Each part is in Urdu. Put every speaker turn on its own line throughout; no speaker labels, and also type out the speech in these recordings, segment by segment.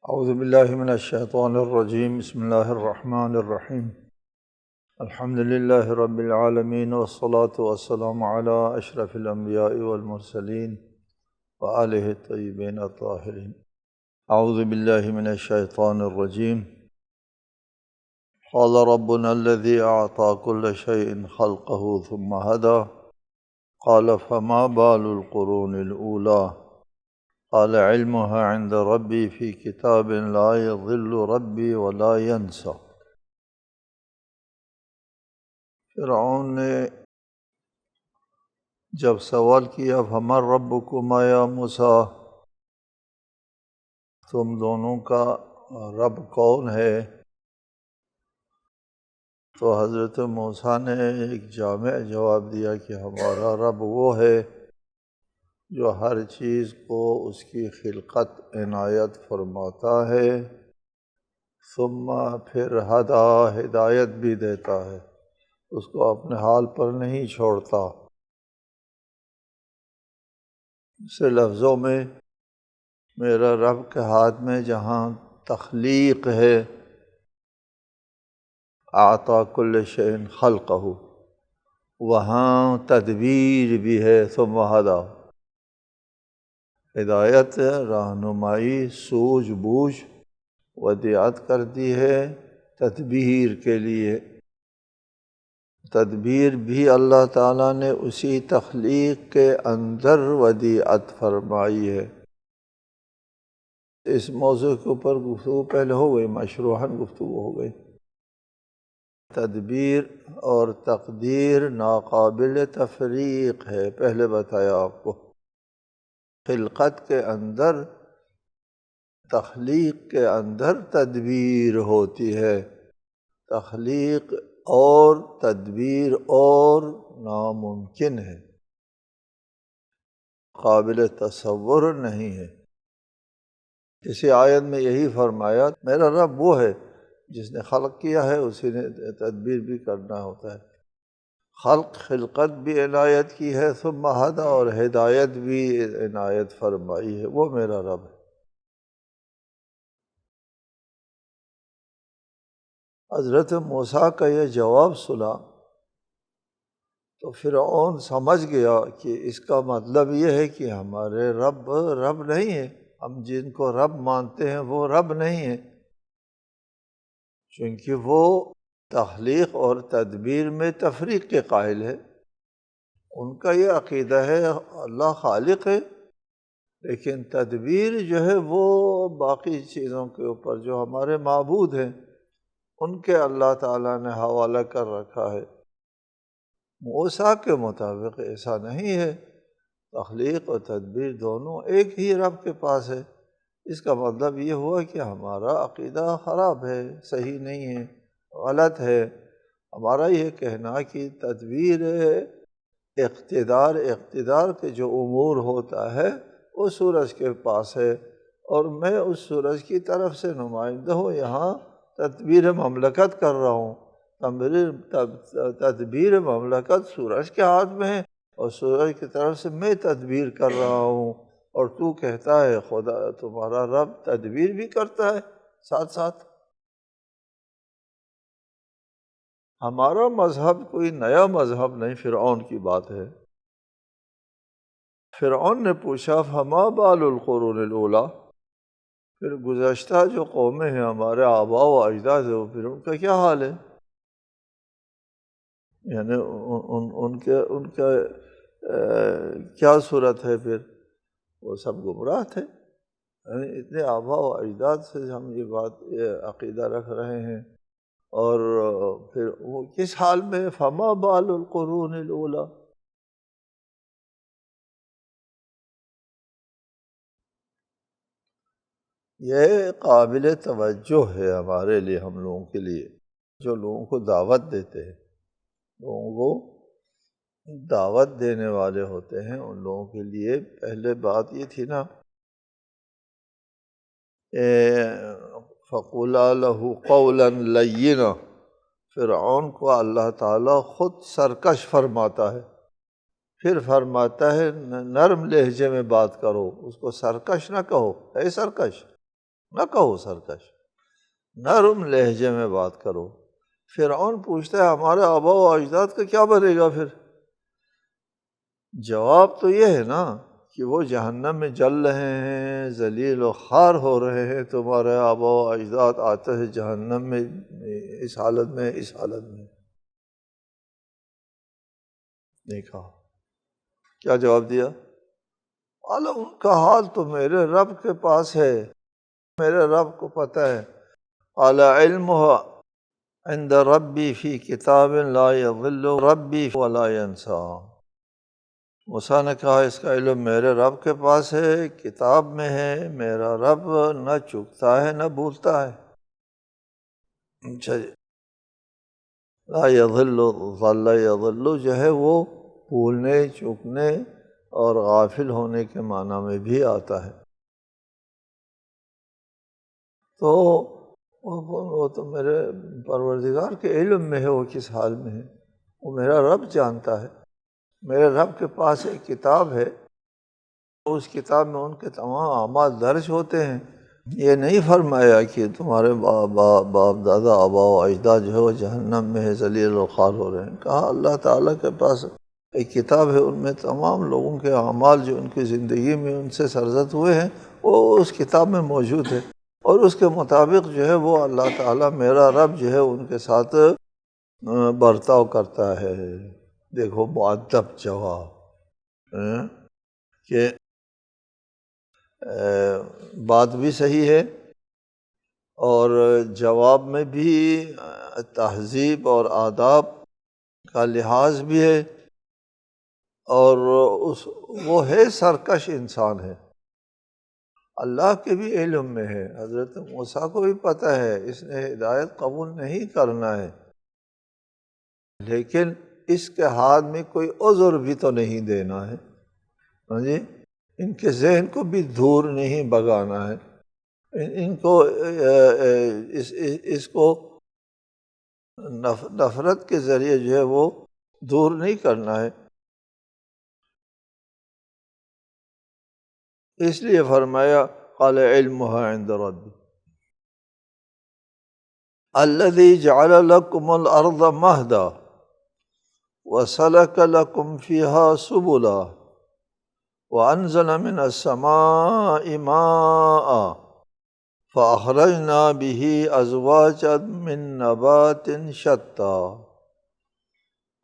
اعوذ باللہ من الشیطان الرجیم بسم اللہ الرحمن الرحیم الحمد للہ رب العالمین والصلاة والسلام علی اشرف الانبیاء والمرسلین وآلہ الطیبین الطاہرین۔ اعوذ باللہ من الشیطان الرجیم قال ربنا الذی اعطى كل شیء خلقه ثم هدى قال فما بال القرون الاولی قال علمها عند ربی فی کتاب لا یضل ربی ولا ینسى۔ فرعون نے جب سوال کیا فمن ربکما یا موسیٰ، تم دونوں کا رب کون ہے، تو حضرت موسیٰ نے ایک جامع جواب دیا کہ ہمارا رب وہ ہے جو ہر چیز کو اس کی خلقت عنایت فرماتا ہے، ثم پھر ہدایت بھی دیتا ہے، اس کو اپنے حال پر نہیں چھوڑتا۔ دوسرے لفظوں میں میرا رب کے ہاتھ میں جہاں تخلیق ہے، اعطیٰ کل شیء خلقہ، وہاں تدبیر بھی ہے، ثم ہدیٰ، ہدایت، رہنمائی، سوجھ بوجھ ودیعت کر دی ہے تدبیر کے لیے۔ تدبیر بھی اللہ تعالیٰ نے اسی تخلیق کے اندر ودیعت فرمائی ہے۔ اس موضوع کے اوپر گفتگو پہلے ہو گئی، مشروحاً گفتگو ہو گئی۔ تدبیر اور تقدیر ناقابل تفریق ہے، پہلے بتایا آپ کو۔ خلقت کے اندر، تخلیق کے اندر تدبیر ہوتی ہے، تخلیق اور تدبیر اور ناممکن ہے، قابل تصور نہیں ہے۔ اسی آیت میں یہی فرمایا میرا رب وہ ہے جس نے خلق کیا ہے، اسی نے تدبیر بھی کرنا ہوتا ہے۔ خلقت بھی عنایت کی ہے، ثم ہدیٰ، اور ہدایت بھی عنایت فرمائی ہے، وہ میرا رب ہے۔ حضرت موسیٰ کا یہ جواب سنا تو فرعون سمجھ گیا کہ اس کا مطلب یہ ہے کہ ہمارے رب نہیں ہے، ہم جن کو رب مانتے ہیں وہ رب نہیں ہے، چونکہ وہ تخلیق اور تدبیر میں تفریق کے قائل ہے۔ ان کا یہ عقیدہ ہے اللہ خالق ہے، لیکن تدبیر جو ہے وہ باقی چیزوں کے اوپر جو ہمارے معبود ہیں ان کے اللہ تعالیٰ نے حوالہ کر رکھا ہے۔ موسیٰ کے مطابق ایسا نہیں ہے، تخلیق اور تدبیر دونوں ایک ہی رب کے پاس ہے۔ اس کا مطلب یہ ہوا کہ ہمارا عقیدہ خراب ہے، صحیح نہیں ہے، غلط ہے۔ ہمارا یہ کہنا کہ تدبیر اقتدار کے جو امور ہوتا ہے وہ سورج کے پاس ہے، اور میں اس سورج کی طرف سے نمائندہ ہوں، یہاں تدبیر مملکت کر رہا ہوں۔ تدبیر مملکت سورج کے ہاتھ میں ہے، اور سورج کی طرف سے میں تدبیر کر رہا ہوں، اور تو کہتا ہے خدا تمہارا رب تدبیر بھی کرتا ہے ساتھ ساتھ۔ ہمارا مذہب کوئی نیا مذہب نہیں، فرعون کی بات ہے۔ فرعون نے پوچھا فما بال القرون الاولی، پھر گزشتہ جو قومیں ہیں ہمارے آباء و اجداد ہیں، پھر ان کا کیا حال ہے؟ یعنی ان کے کیا صورت ہے؟ پھر وہ سب گمراہ تھے۔ یعنی اتنے آباء و اجداد سے ہم یہ عقیدہ رکھ رہے ہیں، اور پھر وہ کس حال میں؟ فما بال القرون الاولی۔ یہ قابل توجہ ہے ہمارے لیے، ہم لوگوں کے لیے جو لوگوں کو دعوت دیتے ہیں، لوگوں کو دعوت دینے والے ہوتے ہیں، ان لوگوں کے لیے پہلے بات یہ تھی نا، فَقُولَا لَهُ قَوْلًا لَيِّنًا۔ فرعون کو اللہ تعالیٰ خود سرکش فرماتا ہے، پھر فرماتا ہے نرم لہجے میں بات کرو، اس کو سرکش نہ کہو، اے سرکش۔ نہ کہو سرکش، نرم لہجے میں بات کرو۔ فرعون پوچھتا ہے ہمارے آبا و اجداد کا کیا بنے گا پھر؟ جواب تو یہ ہے نا کہ وہ جہنم میں جل رہے ہیں، ذلیل و خوار ہو رہے ہیں، تمہارے آبا و اجداد آتے ہیں جہنم میں اس حالت میں، اس حالت میں۔ نہیں کہا، کیا جواب دیا؟ اعلیٰ ان کا حال تو میرے رب کے پاس ہے، میرے رب کو پتہ ہے۔ اعلیٰ علم عند ربی فی کتاب لا یضل ربی ولا ینسیٰ۔ موسیٰ نے کہا اس کا علم میرے رب کے پاس ہے، کتاب میں ہے، میرا رب نہ چکتا ہے نہ بھولتا ہے۔ اچھا جی، لا یضل، ضل یضل جو ہے وہ بھولنے، چکنے اور غافل ہونے کے معنی میں بھی آتا ہے۔ تو وہ تو میرے پروردگار کے علم میں ہے وہ کس حال میں ہے، وہ میرا رب جانتا ہے۔ میرے رب کے پاس ایک کتاب ہے، اس کتاب میں ان کے تمام اعمال درج ہوتے ہیں۔ یہ نہیں فرمایا کہ تمہارے باپ دادا آبا و اجداد جو ہے وہ جہنم میں ہے، ذلیل و خوار ہو رہے ہیں۔ کہا اللہ تعالیٰ کے پاس ایک کتاب ہے، ان میں تمام لوگوں کے اعمال جو ان کی زندگی میں ان سے سرزد ہوئے ہیں وہ اس کتاب میں موجود ہے، اور اس کے مطابق جو ہے وہ اللہ تعالیٰ میرا رب جو ہے ان کے ساتھ برتاؤ کرتا ہے۔ دیکھو مؤدب جواب کہ بات بھی صحیح ہے اور جواب میں بھی تہذیب اور آداب کا لحاظ بھی ہے، اور وہ ہے سرکش انسان ہے، اللہ کے بھی علم میں ہے، حضرت موسیٰ کو بھی پتہ ہے اس نے ہدایت قبول نہیں کرنا ہے، لیکن اس کے ہاتھ میں کوئی عذر بھی تو نہیں دینا ہے، ہاں جی، ان کے ذہن کو بھی دور نہیں بھگانا ہے، ان کو اس کو نفرت کے ذریعے جو ہے وہ دور نہیں کرنا ہے۔ اس لیے فرمایا قال علمها عند ربی الذی جعل لکم الارض مہدا وسلک لکم فیہا سبلا وانزل من السماء ماء فاخرجنا به ازواجا من نبات شتى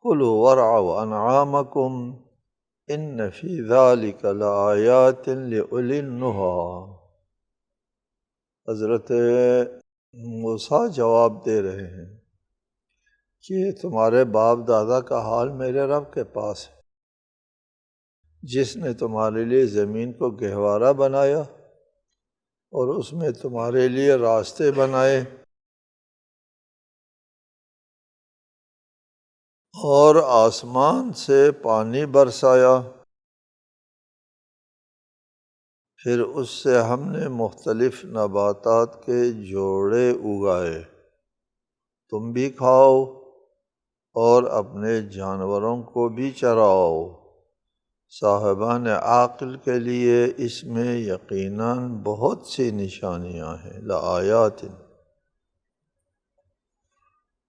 کلوا وارعوا انعامکم ان فی ذلک لآیات لأولی النہی۔ حضرت موسیٰ جواب دے رہے ہیں کہ تمہارے باپ دادا کا حال میرے رب کے پاس ہے، جس نے تمہارے لیے زمین کو گہوارہ بنایا اور اس میں تمہارے لیے راستے بنائے اور آسمان سے پانی برسایا، پھر اس سے ہم نے مختلف نباتات کے جوڑے اگائے، تم بھی کھاؤ اور اپنے جانوروں کو بھی چراؤ، صاحبان عقل کے لیے اس میں یقیناً بہت سی نشانیاں ہیں۔ لآیات،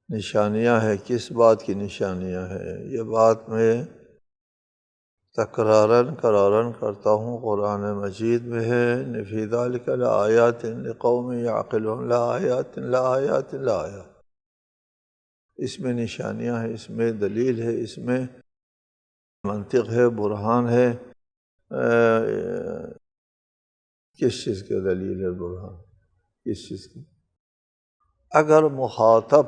نشانیاں ہیں، کس بات کی نشانیاں ہیں؟ یہ بات میں تکرارن کرتا ہوں، قرآن مجید میں ہے فی ذلک لآیات لقوم یعقلون، لآیات لآیات لآیات، اس میں نشانیاں ہیں، اس میں دلیل ہے، اس میں منطق ہے، برہان ہے۔ کس چیز کی دلیل ہے، برہان کس چیز کی؟ اگر مخاطب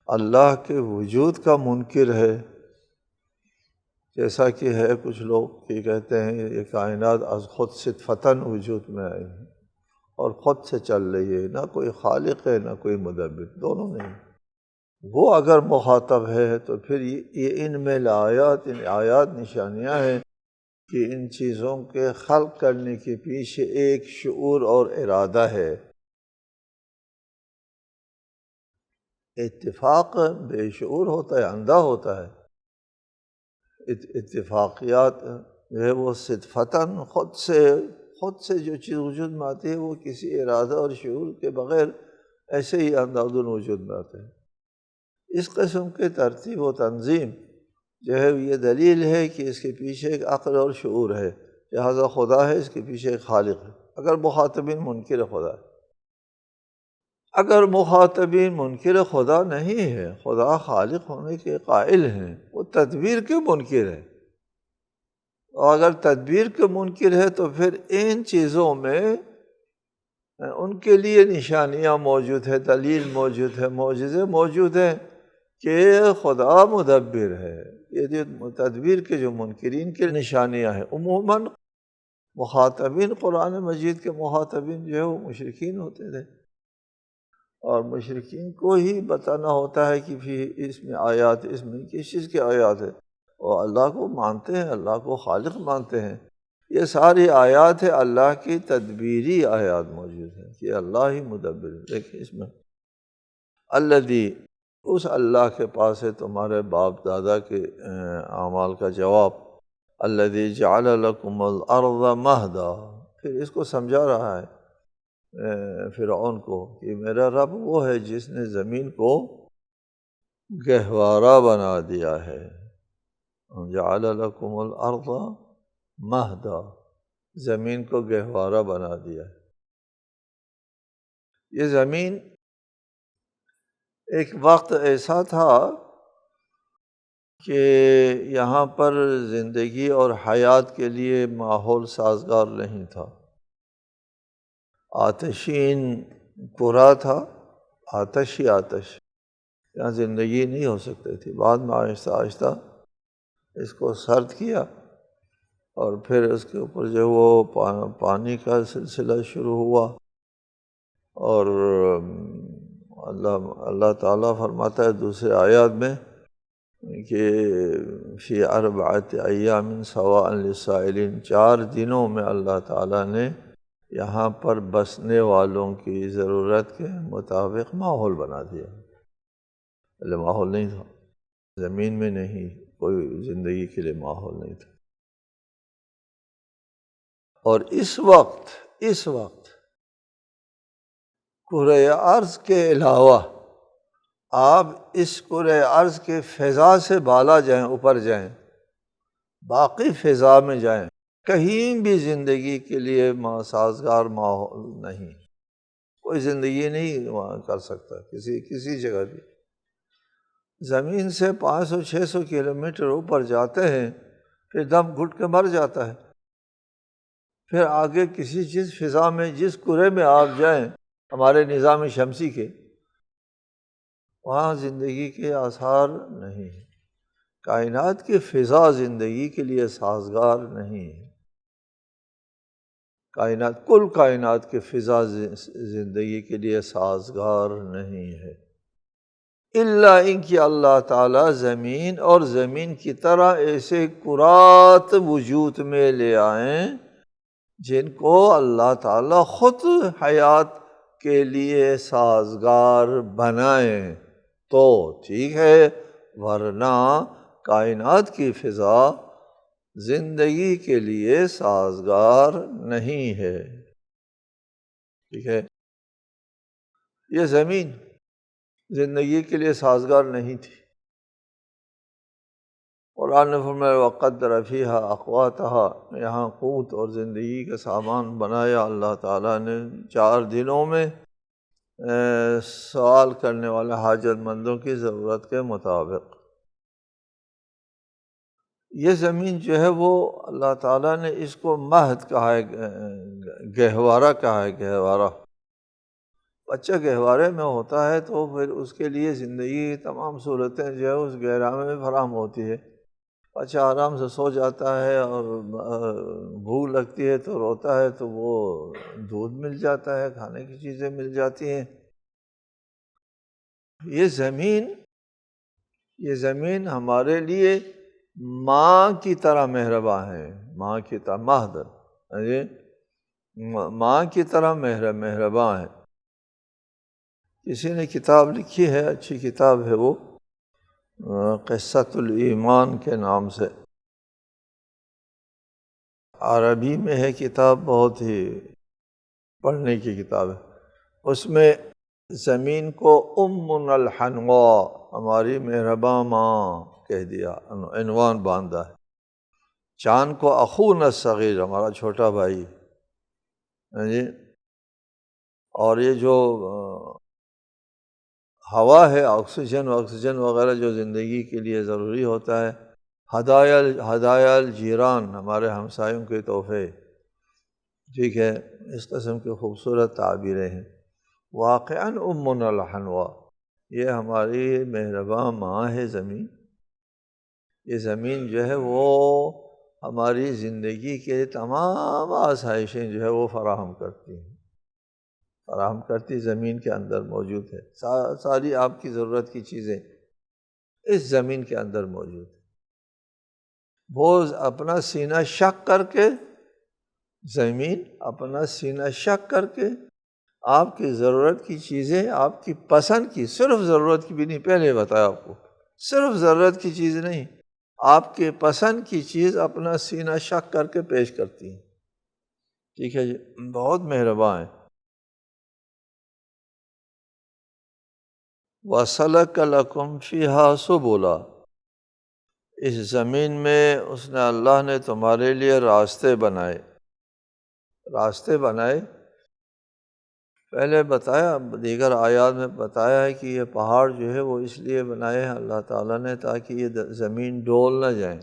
اللہ کے وجود کا منکر ہے، جیسا کہ ہے کچھ لوگ کہ کہتے ہیں یہ کائنات از خود صدفتاً وجود میں آئی ہے اور خود سے چل رہی ہے، نہ کوئی خالق ہے نہ کوئی مدبر، دونوں نہیں، وہ اگر مخاطب ہے تو پھر یہ ان میں لآیات، ان آیات نشانیاں ہیں کہ ان چیزوں کے خلق کرنے کے پیچھے ایک شعور اور ارادہ ہے۔ اتفاق بے شعور ہوتا ہے، اندھا ہوتا ہے، اتفاقیات جو ہے وہ صدفتاً خود سے خود سے جو چیز وجود میں آتی ہے وہ کسی ارادہ اور شعور کے بغیر ایسے ہی انداز وجود میں آتے ہیں۔ اس قسم کے ترتیب و تنظیم جو ہے یہ دلیل ہے کہ اس کے پیچھے ایک عقل اور شعور ہے، لہٰذا خدا ہے، اس کے پیچھے ایک خالق ہے، اگر مخاطبین منکر خدا ہے۔ اگر مخاطبین منکر خدا نہیں ہے، خدا خالق ہونے کے قائل ہیں، وہ تدبیر کے منکر ہیں، اور اگر تدبیر کے منکر ہے تو پھر ان چیزوں میں ان کے لیے نشانیاں موجود ہیں، دلیل موجود ہے، معجزے موجود ہیں کہ خدا مدبر ہے۔ یہ جو تدبیر کے جو منکرین کی نشانیاں ہیں، عموماً مخاطبین قرآن مجید کے مخاطبین جو ہے وہ مشرکین ہوتے تھے، اور مشرکین کو ہی بتانا ہوتا ہے کہ اس میں آیات، اس میں کس چیز کی آیات ہے، اور اللہ کو مانتے ہیں، اللہ کو خالق مانتے ہیں۔ یہ ساری آیات ہے اللہ کی تدبیری آیات موجود ہیں کہ اللہ ہی مدبر ہے۔ دیکھیں اس میں الذی، اس اللہ کے پاس ہے تمہارے باپ دادا کے اعمال کا جواب، الذی جعل لکم الارض مہدا، پھر اس کو سمجھا رہا ہے فرعون کو کہ میرا رب وہ ہے جس نے زمین کو گہوارہ بنا دیا ہے، جعل لکم الارض مہدا، زمین کو گہوارہ بنا دیا ہے۔ یہ زمین ایک وقت ایسا تھا کہ یہاں پر زندگی اور حیات کے لیے ماحول سازگار نہیں تھا، آتشین کرہ تھا، آتش ہی آتش، یہاں زندگی نہیں ہو سکتی تھی۔ بعد میں آہستہ آہستہ اس کو سرد کیا، اور پھر اس کے اوپر جو وہ پانی کا سلسلہ شروع ہوا، اور اللہ تعالیٰ فرماتا ہے دوسرے آیات میں کہ فی اربعۃ ایام سواء للسائلین، 4 دنوں میں اللہ تعالیٰ نے یہاں پر بسنے والوں کی ضرورت کے مطابق ماحول بنا دیا۔ پہلے ماحول نہیں تھا، زمین میں نہیں، کوئی زندگی کے لیے ماحول نہیں تھا۔ اور اس وقت کرۂ ارض کے علاوہ آپ اس کرۂ ارض کے فضا سے بالا جائیں، اوپر جائیں، باقی فضا میں جائیں، کہیں بھی زندگی کے لیے سازگار ماحول نہیں، کوئی زندگی نہیں وہاں کر سکتا کسی جگہ بھی۔ زمین سے 500-600 کلومیٹر اوپر جاتے ہیں، پھر دم گھٹ کے مر جاتا ہے۔ پھر آگے کسی چیز فضا میں، جس کرے میں آپ جائیں ہمارے نظام شمسی کے، وہاں زندگی کے آثار نہیں ہیں۔ کائنات کی فضا زندگی کے لیے سازگار نہیں ہے، کل کائنات کی فضا زندگی کے لیے سازگار نہیں ہے، الا ان کہ اللہ تعالیٰ زمین اور زمین کی طرح ایسے کرات وجود میں لے آئیں جن کو اللہ تعالیٰ خود حیات کے لیے سازگار بنائیں تو ٹھیک ہے، ورنہ کائنات کی فضا زندگی کے لیے سازگار نہیں ہے۔ ٹھیک ہے، یہ زمین زندگی کے لیے سازگار نہیں تھی۔ قرآن نے فرمایا وَقَدَّرَ فِيهَا أَقْوَاتَهَا، یہاں قوت اور زندگی کا سامان بنایا اللہ تعالیٰ نے 4 دنوں میں سوال کرنے والے حاجت مندوں کی ضرورت کے مطابق۔ یہ زمین جو ہے وہ اللہ تعالیٰ نے اس کو مہد کہا ہے، گہوارہ کہا ہے، گہوارہ۔ بچہ گہوارے میں ہوتا ہے تو پھر اس کے لیے زندگی کی تمام صورتیں جو ہے اس گہرامے میں فراہم ہوتی ہے۔ بچہ آرام سے سو جاتا ہے، اور بھوک لگتی ہے تو روتا ہے تو وہ دودھ مل جاتا ہے، کھانے کی چیزیں مل جاتی ہیں۔ یہ زمین ہمارے لیے ماں کی طرح مہرباں ہے، ماں کی طرح مہد، ماں کی طرح مہرباں ہے۔ کسی نے کتاب لکھی ہے، اچھی کتاب ہے وہ، قصۃ الایمان کے نام سے۔ عربی میں ہے کتاب، بہت ہی پڑھنے کی کتاب ہے۔ اس میں زمین کو ام الحنوا، ہماری مہرباں ماں کہہ دیا، عنوان باندھا ہے۔ چاند کو اخونا الصغیر، ہمارا چھوٹا بھائی، جی۔ اور یہ جو ہوا ہے، آکسیجن وغیرہ جو زندگی کے لیے ضروری ہوتا ہے، ہدایہ الجیران، ہمارے ہمسایوں کے تحفے، ٹھیک ہے، اس قسم کی خوبصورت تعبیریں ہیں۔ واقعاً امنا الحنوا، یہ ہماری مہرباں ماں ہے زمین۔ یہ زمین جو ہے وہ ہماری زندگی کے تمام آسائشیں جو ہے وہ فراہم کرتی زمین کے اندر موجود ہے۔ ساری آپ کی ضرورت کی چیزیں اس زمین کے اندر موجود ہیں۔ وہ اپنا سینہ شق کر کے، زمین اپنا سینہ شق کر کے آپ کی ضرورت کی چیزیں، آپ کی پسند کی، صرف ضرورت کی بھی نہیں، پہلے بتایا آپ کو، صرف ضرورت کی چیز نہیں، آپ کے پسند کی چیز اپنا سینہ شق کر کے پیش کرتی ہیں، ٹھیک ہے جی، بہت مہربان ہیں۔ وَسَلَكَ لَكُمْ فِيهَا سُبُلًا، اس زمین میں اللہ نے تمہارے لیے راستے بنائے۔ پہلے بتایا، دیگر آیات میں بتایا ہے کہ یہ پہاڑ جو ہے وہ اس لیے بنائے ہیں اللہ تعالیٰ نے تاکہ یہ زمین ڈول نہ جائیں۔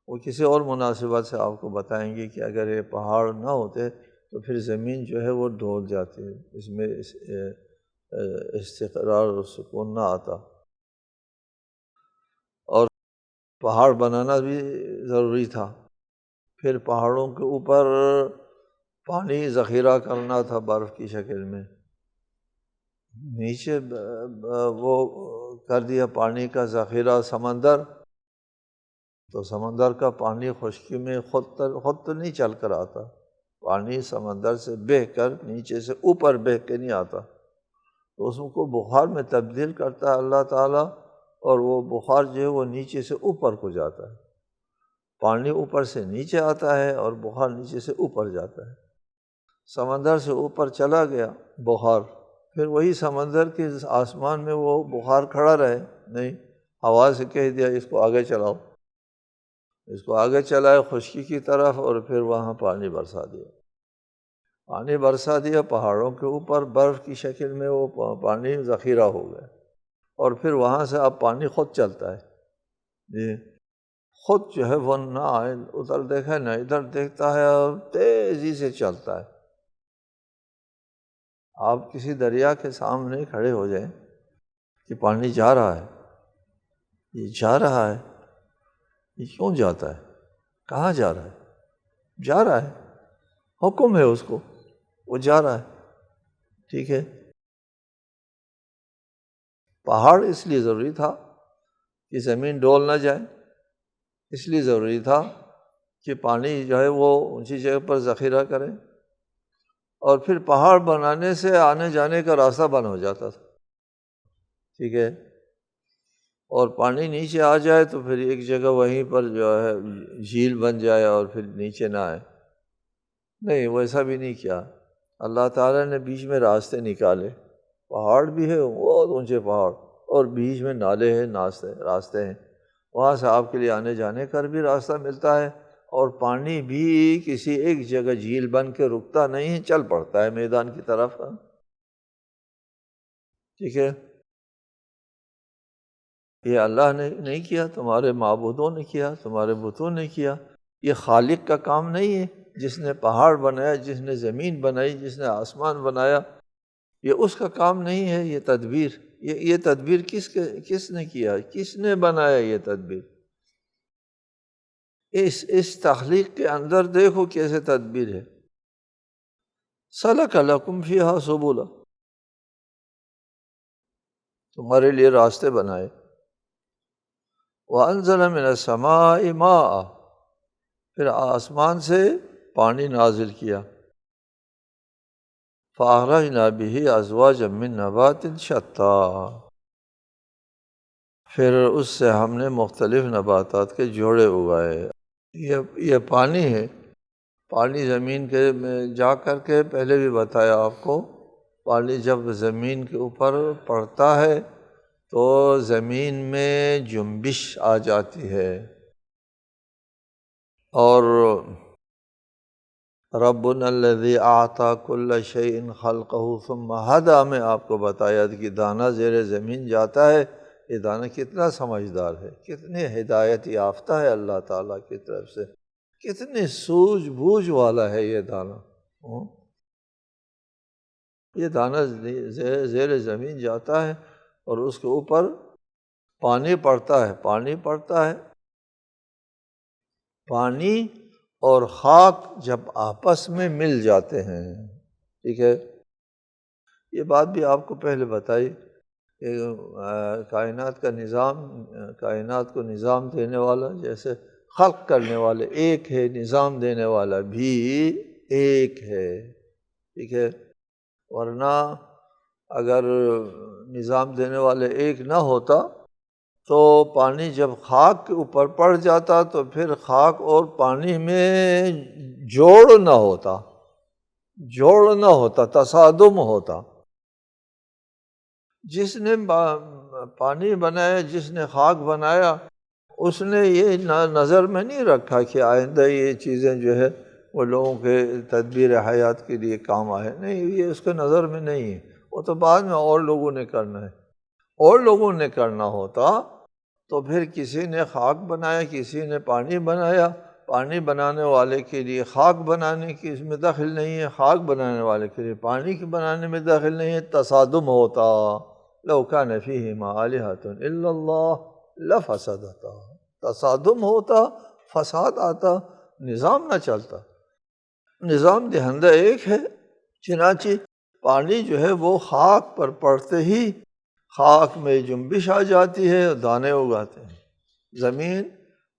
وہ کسی اور مناسبت سے آپ کو بتائیں گے کہ اگر یہ پہاڑ نہ ہوتے تو پھر زمین جو ہے وہ ڈول جاتی، اس میں استقرار اور سکون نہ آتا۔ اور پہاڑ بنانا بھی ضروری تھا، پھر پہاڑوں کے اوپر پانی ذخیرہ کرنا تھا برف کی شکل میں، نیچے وہ کر دیا پانی کا ذخیرہ سمندر، تو سمندر کا پانی خشکی میں خود تو نہیں چل کر آتا، پانی سمندر سے بہہ کر نیچے سے اوپر بہہ کے نہیں آتا، تو اس کو بخار میں تبدیل کرتا ہے اللہ تعالیٰ، اور وہ بخار جو ہے وہ نیچے سے اوپر کو جاتا ہے، پانی اوپر سے نیچے آتا ہے اور بخار نیچے سے اوپر جاتا ہے۔ سمندر سے اوپر چلا گیا بخار، پھر وہی سمندر کے آسمان میں وہ بخار کھڑا رہے نہیں، ہوا سے کہہ دیا اس کو آگے چلاؤ، اس کو آگے چلائے خشکی کی طرف، اور پھر وہاں پانی برسا دیا پہاڑوں کے اوپر، برف کی شکل میں وہ پانی ذخیرہ ہو گیا، اور پھر وہاں سے اب پانی خود چلتا ہے، جی، خود جو ہے وہ نہ ادھر دیکھے نہ ادھر دیکھتا ہے، اور تیزی سے چلتا ہے۔ آپ کسی دریا کے سامنے کھڑے ہو جائیں کہ پانی جا رہا ہے، یہ جا رہا ہے، یہ کیوں جاتا ہے، کہاں جا رہا ہے؟ جا رہا ہے، حکم ہے اس کو، وہ جا رہا ہے، ٹھیک ہے۔ پہاڑ اس لیے ضروری تھا کہ زمین ڈول نہ جائے، اس لیے ضروری تھا کہ پانی جو ہے وہ اونچی جگہ پر ذخیرہ کرے، اور پھر پہاڑ بنانے سے آنے جانے کا راستہ بند ہو جاتا تھا، ٹھیک ہے، اور پانی نیچے آ جائے تو پھر ایک جگہ وہیں پر جو ہے جھیل بن جائے اور پھر نیچے نہ آئے، نہیں، ویسا بھی نہیں کیا۔ اللہ تعالیٰ نے بیچ میں راستے نکالے، پہاڑ بھی ہے، بہت اونچے پہاڑ، اور بیچ میں نالے ہیں، راستے ہیں، وہاں سے آپ کے لیے آنے جانے کا بھی راستہ ملتا ہے، اور پانی بھی کسی ایک جگہ جھیل بن کے رکتا نہیں ہے، چل پڑتا ہے میدان کی طرف، ٹھیک ہے۔ یہ اللہ نے نہیں کیا، تمہارے معبودوں نے کیا، تمہارے بتوں نے کیا، یہ خالق کا کام نہیں ہے، جس نے پہاڑ بنایا، جس نے زمین بنائی، جس نے آسمان بنایا، یہ اس کا کام نہیں ہے، یہ تدبیر، یہ تدبیر کس نے کیا، کس نے بنایا یہ تدبیر؟ اس تخلیق کے اندر دیکھو کیسے تدبیر ہے۔ سَلَكَ لَكُمْ فِيهَا سُبُلًا، تمہارے لیے راستے بنائے۔ وَأَنزَلَ مِنَ السَّمَاءِ مَاءً، پھر آسمان سے پانی نازل کیا۔ فَأَخْرَجْنَا بِهِ أَزْوَاجًا مِّن نَبَاتٍ شَتَّىٰ، پھر اس سے ہم نے مختلف نباتات کے جوڑے اگائے، یہ پانی ہے، پانی زمین کے میں جا کر کے پہلے بھی بتایا آپ کو، پانی جب زمین کے اوپر پڑتا ہے تو زمین میں جنبش آ جاتی ہے، اور ربنا الذی اعطی کل شیء خلقہ ثم ہدی میں آپ کو بتایا کہ دانہ زیر زمین جاتا ہے، یہ دانہ کتنا سمجھدار ہے، کتنی ہدایت یافتہ ہے اللہ تعالیٰ کی طرف سے، کتنی سوجھ بوجھ والا ہے یہ دانہ۔ یہ دانہ زیر زمین جاتا ہے اور اس کے اوپر پانی پڑتا ہے، پانی پڑتا ہے، پانی اور خاک جب آپس میں مل جاتے ہیں، ٹھیک ہے، یہ بات بھی آپ کو پہلے بتائی کہ کائنات کا نظام، کائنات کو نظام دینے والا، جیسے خلق کرنے والے ایک ہے، نظام دینے والا بھی ایک ہے، ٹھیک ہے، ورنہ اگر نظام دینے والے ایک نہ ہوتا تو پانی جب خاک کے اوپر پڑ جاتا تو پھر خاک اور پانی میں جوڑ نہ ہوتا، جوڑ نہ ہوتا، تصادم ہوتا۔ جس نے پانی بنایا، جس نے خاک بنایا، اس نے یہ نظر میں نہیں رکھا کہ آئندہ یہ چیزیں جو ہے وہ لوگوں کے تدبیر حیات کے لیے کام آئے، نہیں، یہ اس کے نظر میں نہیں ہے، وہ تو بعد میں اور لوگوں نے کرنا ہے۔ اور لوگوں نے کرنا ہوتا تو پھر کسی نے خاک بنایا، کسی نے پانی بنایا، پانی بنانے والے کے لیے خاک بنانے کی اس میں دخل نہیں ہے، خاک بنانے والے کے لیے پانی کے بنانے میں دخل نہیں ہے، تصادم ہوتا۔ لو کان فیہما آلہۃ الا اللہ لفسدتا، تصادم ہوتا، فساد آتا، نظام نہ چلتا۔ نظام دہندہ ایک ہے، چنانچہ پانی جو ہے وہ خاک پر پڑتے ہی خاک میں جنبش آ جاتی ہے اور دانے اگاتے ہیں۔ زمین،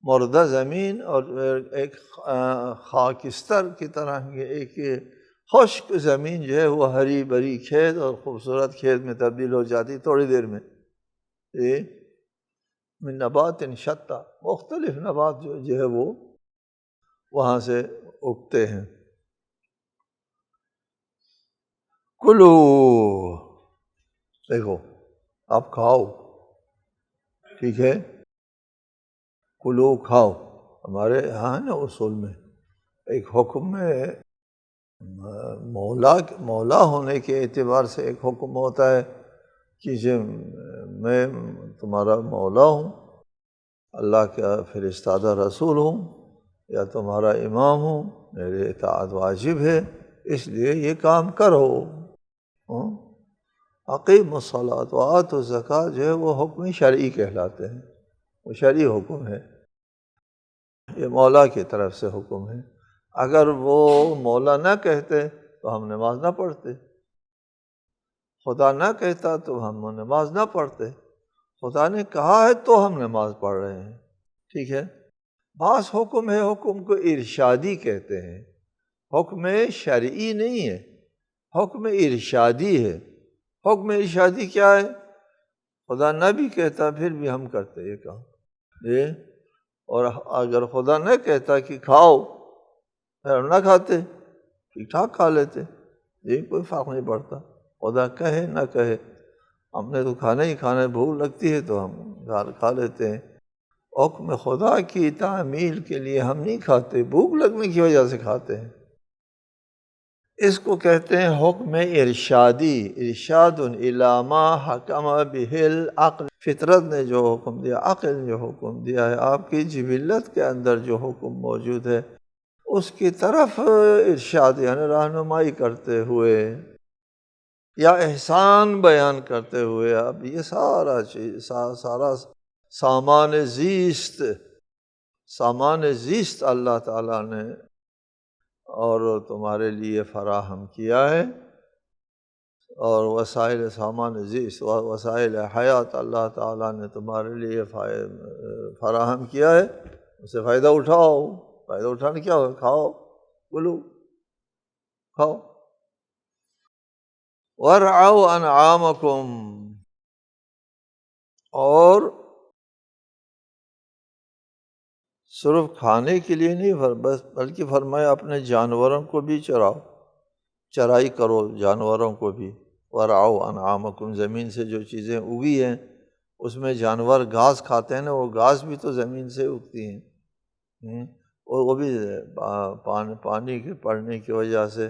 مردہ زمین اور ایک خاکستر کی طرح ایک خشک زمین جو ہے وہ ہری بھری کھیت اور خوبصورت کھیت میں تبدیل ہو جاتی تھوڑی دیر میں۔ من نبات شتیٰ، مختلف نبات جو ہے وہ وہاں سے اگتے ہیں۔ کلو، دیکھو آپ کھاؤ، ٹھیک ہے، کلو کھاؤ۔ ہمارے یہاں ہے نا اصول میں ایک حکم میں مولا ہونے کے اعتبار سے ایک حکم ہوتا ہے کہ میں تمہارا مولا ہوں، اللہ کا فرستادہ رسول ہوں، یا تمہارا امام ہوں، میرے اطاعت واجب ہے، اس لیے یہ کام کرو۔ اقیم الصلاۃ وآتوا الزکوٰۃ جو ہے وہ حکم شرعی کہلاتے ہیں، وہ شرعی حکم ہے، یہ مولا کی طرف سے حکم ہے۔ اگر وہ مولا نہ کہتے تو ہم نماز نہ پڑھتے، خدا نہ کہتا تو ہم نماز نہ پڑھتے، خدا نے کہا ہے تو ہم نماز پڑھ رہے ہیں، ٹھیک ہے۔ بعض حکم ہے، حکم کو ارشادی کہتے ہیں، حکم شرعی نہیں ہے، حکم ارشادی ہے۔ حکم ارشادی کیا ہے؟ خدا نہ بھی کہتا پھر بھی ہم کرتے یہ کام، اور اگر خدا نہ کہتا کہ کھاؤ پھر ہم نہ کھاتے، ٹھیک ٹھاک کھا لیتے، یہ کوئی فرق نہیں پڑتا، خدا کہے نہ کہے، ہم نے تو کھانا ہی کھانا ہے، بھوک لگتی ہے تو ہم کھا لیتے ہیں۔ حکم خدا کی تعمیل کے لیے ہم نہیں کھاتے، بھوک لگنے کی وجہ سے کھاتے ہیں۔ اس کو کہتے ہیں حکم ارشادی، ارشاد الی ما حکم بہ العقل، فطرت نے جو حکم دیا، عقل نے جو حکم دیا ہے، آپ کی جبلت کے اندر جو حکم موجود ہے اس کی طرف ارشاد یعنی رہنمائی کرتے ہوئے یا احسان بیان کرتے ہوئے، اب یہ سارا چیز، سارا سامان زیست اللہ تعالیٰ نے اور تمہارے لیے فراہم کیا ہے، اور وسائل سامان زیست وسائل حیات اللہ تعالیٰ نے تمہارے لیے فراہم کیا ہے، اس سے فائدہ اٹھاؤ۔ فائدہ اٹھانے کیا ہو؟ کھاؤ، کلو، کھاؤ۔ وَارْعَوْا أَنْعَامَكُمْ، اور صرف کھانے کے لیے نہیں بس بلکہ فرمایا اپنے جانوروں کو بھی چراؤ، چرائی کرو جانوروں کو بھی۔ ورعوا انعامکم، زمین سے جو چیزیں اگی ہیں اس میں جانور گھاس کھاتے ہیں نا، وہ گھاس بھی تو زمین سے اگتی ہیں، اور وہ بھی پانی کے پڑنے کی وجہ سے۔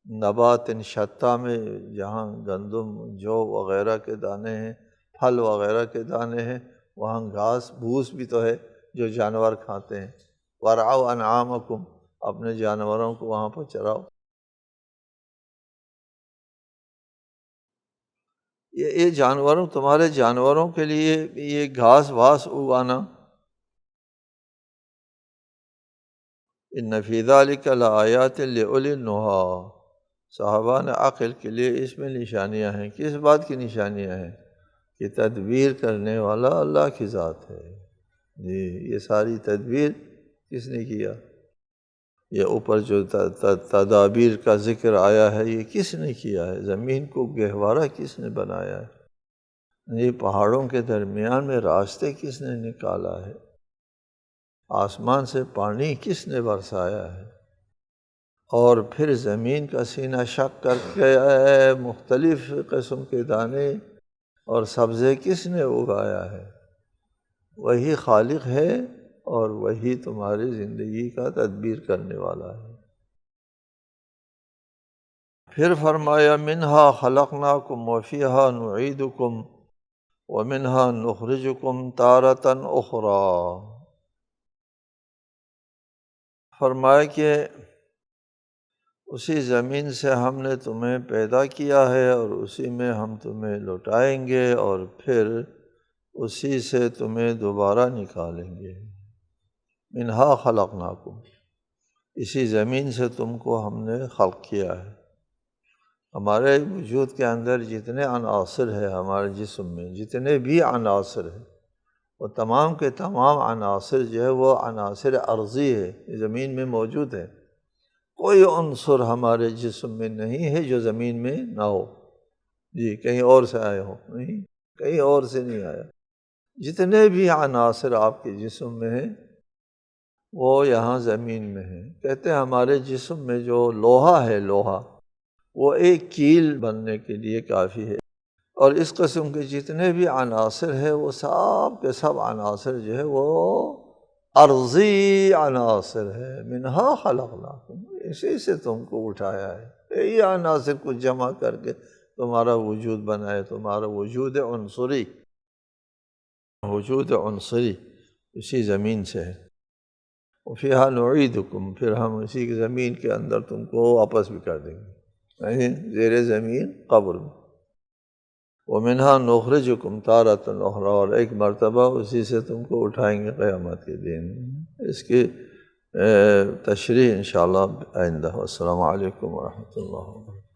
نبات شتیٰ میں جہاں گندم جو وغیرہ کے دانے ہیں، پھل وغیرہ کے دانے ہیں، وہاں گھاس بھوس بھی تو ہے جو جانور کھاتے ہیں۔ ورعوا انعامکم، اپنے جانوروں کو وہاں پر چراؤ۔ یہ جانوروں، تمہارے جانوروں کے لیے یہ گھاس واس اگانا، ان فی ذلک لآیات لأولی النہی، صاحبان عقل کے لیے اس میں نشانیاں ہیں۔ کس بات کی نشانیاں ہیں؟ کہ تدبیر کرنے والا اللہ کی ذات ہے۔ جی، یہ ساری تدبیر کس نے کیا؟ یہ اوپر جو تدابیر کا ذکر آیا ہے، یہ کس نے کیا ہے؟ زمین کو گہوارہ کس نے بنایا ہے؟ یہ پہاڑوں کے درمیان میں راستے کس نے نکالا ہے؟ آسمان سے پانی کس نے برسایا ہے؟ اور پھر زمین کا سینہ شق کر کے مختلف قسم کے دانے اور سبزے کس نے اگایا ہے؟ وہی خالق ہے، اور وہی تمہاری زندگی کا تدبیر کرنے والا ہے۔ پھر فرمایا منہا خلقناکم وفیہا نعیدکم ومنہا نخرجکم تارۃ اخری۔ فرمایا کہ اسی زمین سے ہم نے تمہیں پیدا کیا ہے، اور اسی میں ہم تمہیں لوٹائیں گے، اور پھر اسی سے تمہیں دوبارہ نکالیں گے۔ منہا خلقناکم، اسی زمین سے تم کو ہم نے خلق کیا ہے۔ ہمارے وجود کے اندر جتنے عناصر ہیں، ہمارے جسم میں جتنے بھی عناصر ہیں، وہ تمام کے تمام عناصر جو ہے وہ عناصر ارضی ہے، زمین میں موجود ہے۔ کوئی عنصر ہمارے جسم میں نہیں ہے جو زمین میں نہ ہو۔ جی، کہیں اور سے آئے ہو؟ نہیں، کہیں اور سے نہیں آیا۔ جتنے بھی عناصر آپ کے جسم میں ہیں وہ یہاں زمین میں ہیں۔ کہتے ہیں ہمارے جسم میں جو لوہا ہے، لوہا وہ ایک کیل بننے کے لیے کافی ہے، اور اس قسم کے جتنے بھی عناصر ہیں وہ سب کے سب عناصر جو ہے وہ ارضی عناصر ہے۔ منہا خلقناکم، اسی سے تم کو اٹھایا ہے، یہی عناصر کو جمع کر کے تمہارا وجود بنائے، تمہارا وجود عنصری، وجود عنصری اسی زمین سے ہے۔ وفیہا نعیدکم، پھر ہم اسی زمین کے اندر تم کو واپس بھی کر دیں گے، یعنی زیر زمین قبر میں۔ ومنہا نخرجکم تارۃ اخری، اور ایک مرتبہ اسی سے تم کو اٹھائیں گے قیامت کے دن۔ اس کی تشریح انشاءاللہ آئندہ۔ السلام علیکم ورحمۃ اللہ وبرکاتہ۔